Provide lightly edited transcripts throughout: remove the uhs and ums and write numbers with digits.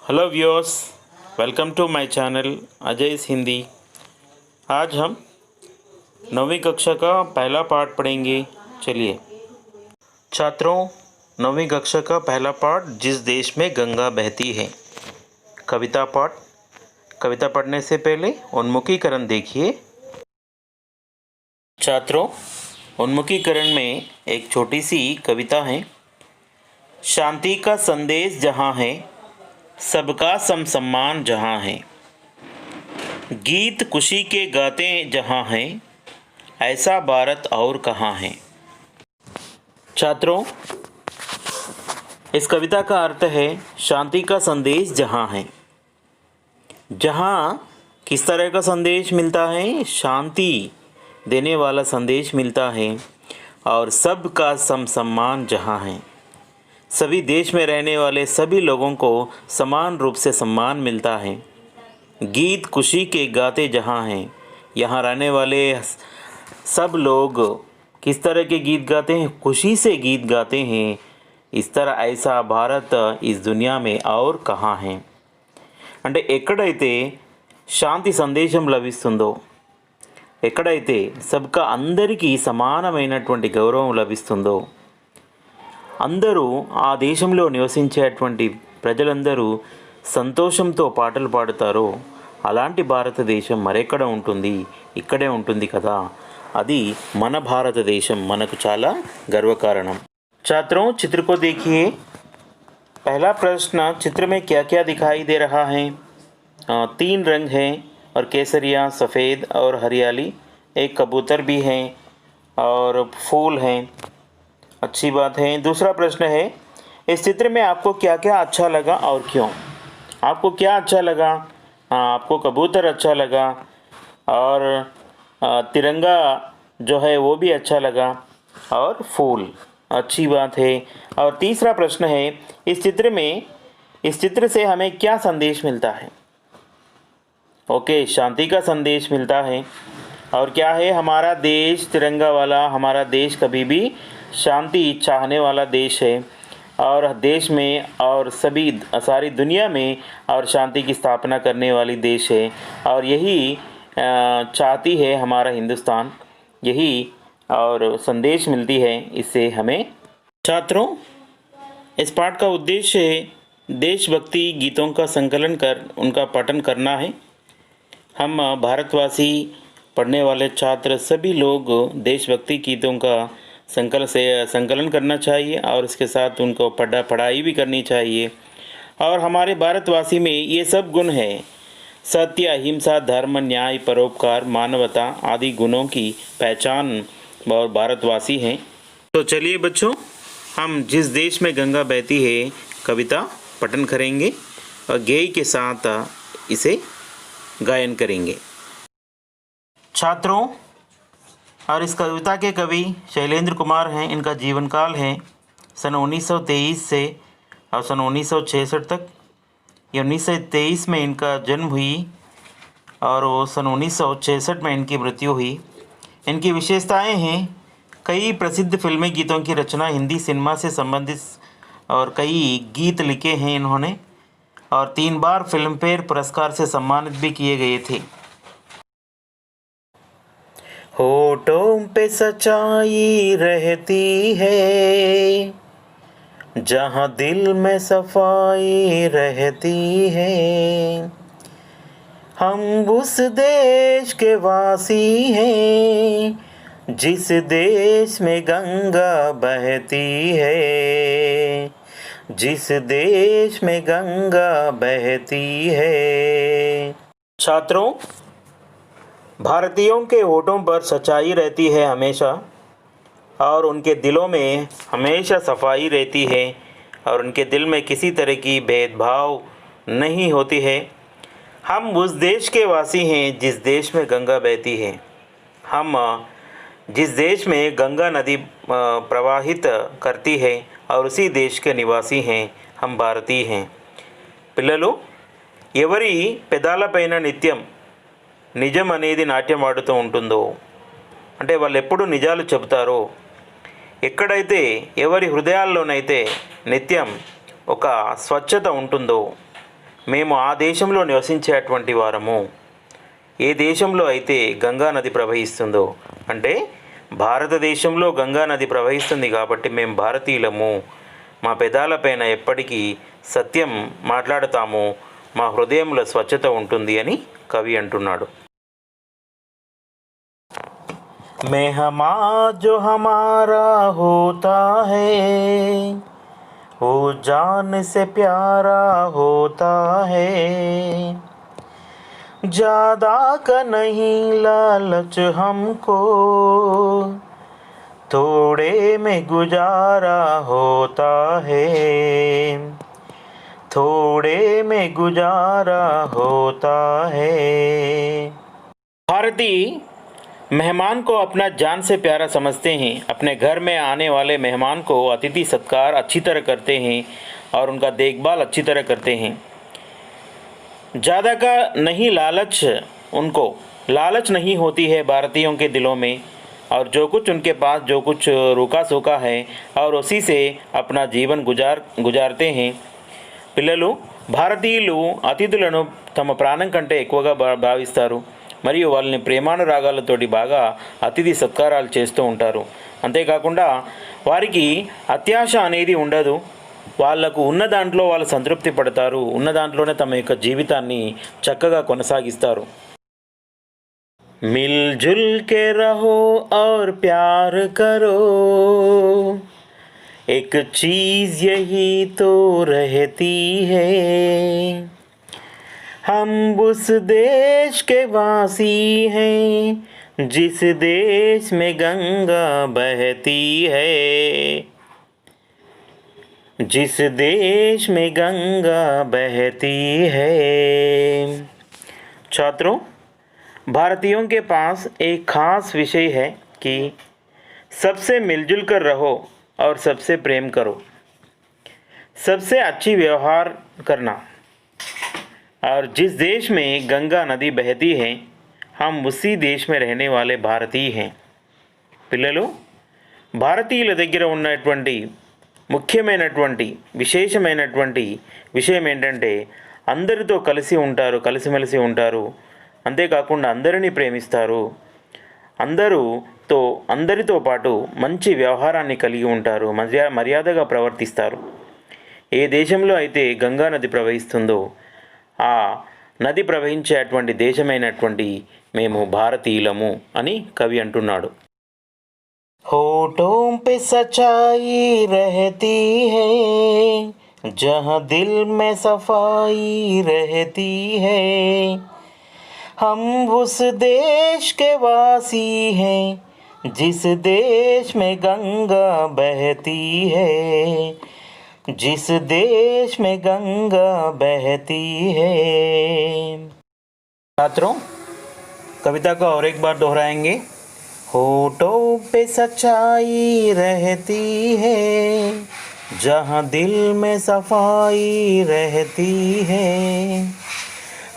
Hello viewers, welcome to my channel Ajay's Hindi. आज हम 9वीं कक्षा का पहला पाठ पढ़ेंगे। चलिए छात्रों, 9वीं कक्षा का पहला पाठ, जिस देश में गंगा बहती है। कविता पाठ। कविता पढ़ने से पहले उन्मुखीकरण देखिए। छात्रों, उन्मुखीकरण में एक छोटी सी कविता है। शांति का संदेश जहाँ है, सबका सम्मान जहाँ है, गीत खुशी के गाते जहाँ हैं, ऐसा भारत और कहाँ है। छात्रों, इस कविता का अर्थ है शांति का संदेश जहाँ है। जहाँ किस तरह का संदेश मिलता है? शांति देने वाला संदेश मिलता है। और सबका सम्मान जहाँ है, सभी देश में रहने वाले सभी लोगों को समान रूप से सम्मान मिलता है। गीत खुशी के गाते जहाँ हैं, यहाँ रहने वाले सब लोग किस तरह के गीत गाते हैं? खुशी से गीत गाते हैं। इस तरह ऐसा भारत इस दुनिया में और कहाँ है? అంటే ఎక్కడైతే శాంతి సందేశం లభిస్తుందో, ఎక్కడైతే సబ్కా అందరికీ సమానమైనటువంటి గౌరవం లభిస్తుందో, అందరూ ఆ దేశంలో నివసించేటువంటి ప్రజలందరూ సంతోషంతో పాటలు పాడుతారో అలాంటి భారతదేశం మరెక్కడ ఉంటుంది? ఇక్కడే ఉంటుంది కదా। అది మన భారతదేశం, మనకు చాలా గర్వకారణం। छात्रों, चित्र को देखिए। पहला प्रश्न, चित्र में क्या क्या दिखाई दे रहा है? 3 रंग हैं और केसरिया, सफ़ेद और हरियाली। एक कबूतर भी है और फूल हैं। अच्छी बात है। दूसरा प्रश्न है, इस चित्र में आपको क्या क्या अच्छा लगा और क्यों? आपको क्या अच्छा लगा? आपको कबूतर अच्छा लगा और तिरंगा जो है वो भी अच्छा लगा और फूल। अच्छी बात है। और तीसरा प्रश्न है, इस चित्र से हमें क्या संदेश मिलता है? ओके, शांति का संदेश मिलता है। और क्या है? हमारा देश तिरंगा वाला, हमारा देश कभी भी शांति चाहने वाला देश है और देश में और सारी दुनिया में और शांति की स्थापना करने वाली देश है। और यही चाहती है हमारा हिंदुस्तान, यही और संदेश मिलती है इससे हमें। छात्रों, इस पाठ का उद्देश्य है देशभक्ति गीतों का संकलन कर उनका पठन करना है। हम भारतवासी पढ़ने वाले छात्र सभी लोग देशभक्ति गीतों का संकलन करना चाहिए और इसके साथ उनको पढ़ाई भी करनी चाहिए। और हमारे भारतवासी में ये सब गुण है, सत्य, अहिंसा, धर्म, न्याय, परोपकार, मानवता आदि गुणों की पहचान और भारतवासी हैं। तो चलिए बच्चों, हम जिस देश में गंगा बहती है कविता पठन करेंगे और गेय के साथ इसे गायन करेंगे। छात्रों, और इस कविता के कवि शैलेंद्र कुमार हैं। इनका जीवन काल है सन 1923 से और सन 1966 तक। ये 1923 में इनका जन्म हुई और वो सन 1966 में इनकी मृत्यु हुई। इनकी विशेषताएं हैं, कई प्रसिद्ध फिल्मी गीतों की रचना हिंदी सिनेमा से संबंधित और कई गीत लिखे हैं इन्होंने। और 3 बार फिल्मफेयर पुरस्कार से सम्मानित भी किए गए थे। होठों पे सच्चाई रहती है, जहाँ दिल में सफाई रहती है। हम उस देश के वासी हैं, जिस देश में गंगा बहती है, जिस देश में गंगा बहती है। छात्रों, भारतीयों के होठों पर सच्चाई रहती है हमेशा और उनके दिलों में हमेशा सफाई रहती है और उनके दिल में किसी तरह की भेदभाव नहीं होती है। हम उस देश के वासी हैं जिस देश में गंगा बहती है। हम जिस देश में गंगा नदी प्रवाहित करती है और उसी देश के निवासी हैं, हम भारतीय हैं। పిల్లలు, ఎవరి పెదాలపైన నిత్యం నిజం అనేది నాట్యం ఆడుతూ ఉంటుందో, అంటే వాళ్ళు ఎప్పుడు నిజాలు చెబుతారో, ఎక్కడైతే ఎవరి హృదయాల్లోనైతే నిత్యం ఒక స్వచ్ఛత ఉంటుందో, మేము ఆ దేశంలో నివసించేటువంటి వారము. ఏ దేశంలో అయితే గంగా నది ప్రవహిస్తుందో, అంటే భారతదేశంలో గంగా నది ప్రవహిస్తుంది కాబట్టి మేము భారతీయులము. మా పెదాలపైన ఎప్పటికీ సత్యం మాట్లాడతాము, మా హృదయంలో స్వచ్ఛత ఉంటుంది అని కవి అంటున్నాడు. మెహమా జో హమారా హోతా హై वो जान से प्यारा होता है, ज़्यादा का नहीं लालच हमको, थोड़े में गुजारा होता है, थोड़े में गुजारा होता है. भारतीय मेहमान को अपना जान से प्यारा समझते हैं. अपने घर में आने वाले मेहमान को अतिथि सत्कार अच्छी तरह करते हैं और उनका देखभाल अच्छी तरह करते हैं. ज़्यादा का नहीं लालच, उनको लालच नहीं होती है भारतीयों के दिलों में, और जो कुछ उनके पास जो कुछ रूखा सूखा है और उसी से अपना जीवन गुजारते हैं. పిల్లలు భారతీయులు అతిథులను తమ ప్రాణం కంటే ఎక్కువగా భావిస్తారు మరియు వాళ్ళని ప్రేమానురాగాలతోటి బాగా అతిథి సత్కారాలు చేస్తూ ఉంటారు. అంతేకాకుండా వారికి అత్యాశ అనేది ఉండదు. వాళ్లకు ఉన్న దాంట్లో వాళ్ళు సంతృప్తి పడతారు. ఉన్న దాంట్లోనే తమ యొక్క జీవితాన్ని చక్కగా కొనసాగిస్తారు. మిల్జుల్ కే రహో ఔర్ ప్యార్ కరో, एक चीज़ यही तो रहती है, हम उस देश के वासी हैं जिस देश में गंगा बहती है, जिस देश में गंगा बहती है. छात्रों, भारतीयों के पास एक खास विषय है कि सबसे मिलजुल कर रहो और सबसे प्रेम करो, सबसे अच्छी व्यवहार करना. और जिस देश में गंगा नदी बहती है हम उसी देश में रहने वाले भारतीय हैं. పిల్లలు, భారతీయుల దగ్గర ఉన్నటువంటి ముఖ్యమైనటువంటి విశేషమైనటువంటి విషయం ఏంటంటే అందరితో కలిసి ఉంటారు, కలిసిమెలిసి ఉంటారు. అంతేకాకుండా అందరినీ ప్రేమిస్తారు. అందరితో పాటు మంచి వ్యవహారాన్ని కలిగి ఉంటారు, మర్యాదగా ప్రవర్తిస్తారు. ఏ దేశంలో అయితే గంగా నది ప్రవహిస్తుందో ఆ నది ప్రవహించేటువంటి దేశమైనటువంటి మేము భారతీయులము అని కవి అంటున్నాడు. होठों पे सच्चाई रहती है, जहाँ दिल में सफाई रहती है, हम उस देश के वासी हैं जिस देश में गंगा बहती है, जिस देश में गंगा बहती है. छात्रों, कविता को और एक बार दोहराएंगे. होठों पे सच्चाई रहती है, जहाँ दिल में सफाई रहती है,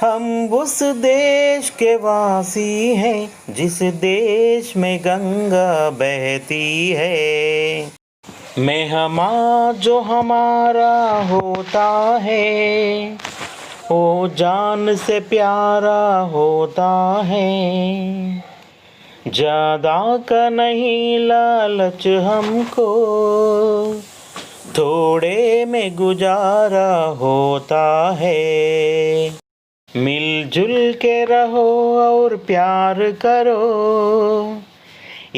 हम उस देश के वासी हैं जिस देश में गंगा बहती है. मेहमा जो हमारा होता है वो जान से प्यारा होता है, ज़्यादा का नहीं लालच हमको, थोड़े में गुजारा होता है. मिलजुल के रहो और प्यार करो,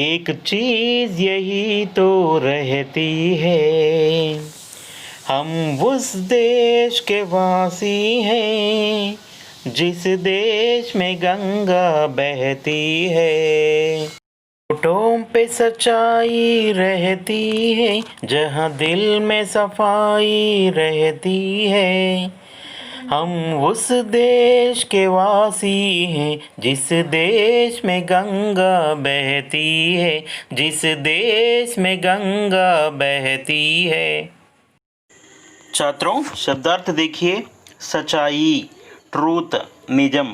एक चीज़ यही तो रहती है, हम उस देश के वासी हैं जिस देश में गंगा बहती है. होठों पे सच्चाई रहती है, जहाँ दिल में सफाई रहती है, हम उस देश के वासी हैं जिस देश में गंगा बहती है, जिस देश में गंगा बहती है. छात्रों, शब्दार्थ देखिए. सच्चाई ट्रूथ निजम,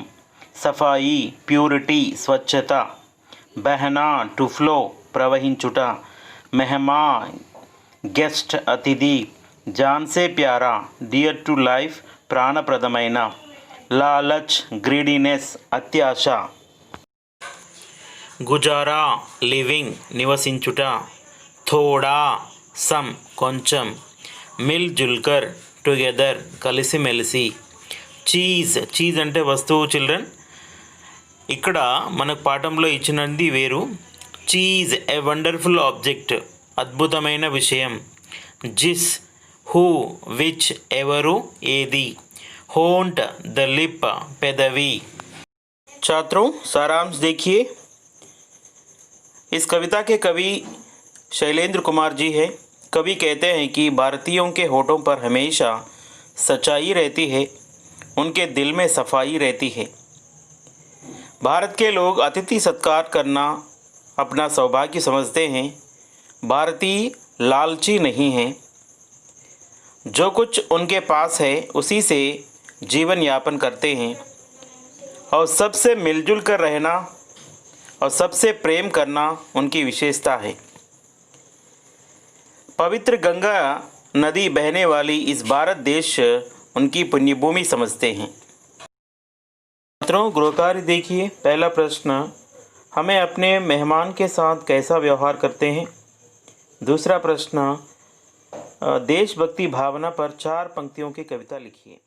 सफाई प्यूरिटी स्वच्छता, बहना टू फ्लो प्रवहिंचुट, मेहमान गेस्ट अतिथि, जान से प्यारा डियर टू लाइफ ప్రాణప్రదమైన, లాలచ్ గ్రీడీనెస్ అత్యాశ, గుజారా లివింగ్ నివసించుట, థోడా సమ్ కొంచెం, మిల్ జుల్కర్ టుగెదర్ కలిసిమెలిసి, చీజ్ అంటే వస్తువు చిల్డ్రన్. ఇక్కడ మనకు పాఠంలో ఇచ్చినది వేరు. చీజ్ ఏ వండర్ఫుల్ ఆబ్జెక్ట్ అద్భుతమైన విషయం. జిస్ హూ విచ్ ఎవరు ఏది. होंठ द लिप पेदवी. छात्रों सारांश देखिए. इस कविता के कवि शैलेंद्र कुमार जी हैं. कवि कहते हैं कि भारतीयों के होठों पर हमेशा सच्चाई रहती है, उनके दिल में सफाई रहती है. भारत के लोग अतिथि सत्कार करना अपना सौभाग्य समझते हैं. भारतीय लालची नहीं हैं. जो कुछ उनके पास है उसी से जीवन यापन करते हैं और सबसे मिलजुल कर रहना और सबसे प्रेम करना उनकी विशेषता है. पवित्र गंगा नदी बहने वाली इस भारत देश उनकी पुण्यभूमि समझते हैं. छात्रों गृहकार्य देखिए. पहला प्रश्न, हमें अपने मेहमान के साथ कैसा व्यवहार करते हैं. दूसरा प्रश्न, देशभक्ति भावना पर 4 पंक्तियों की कविता लिखिए.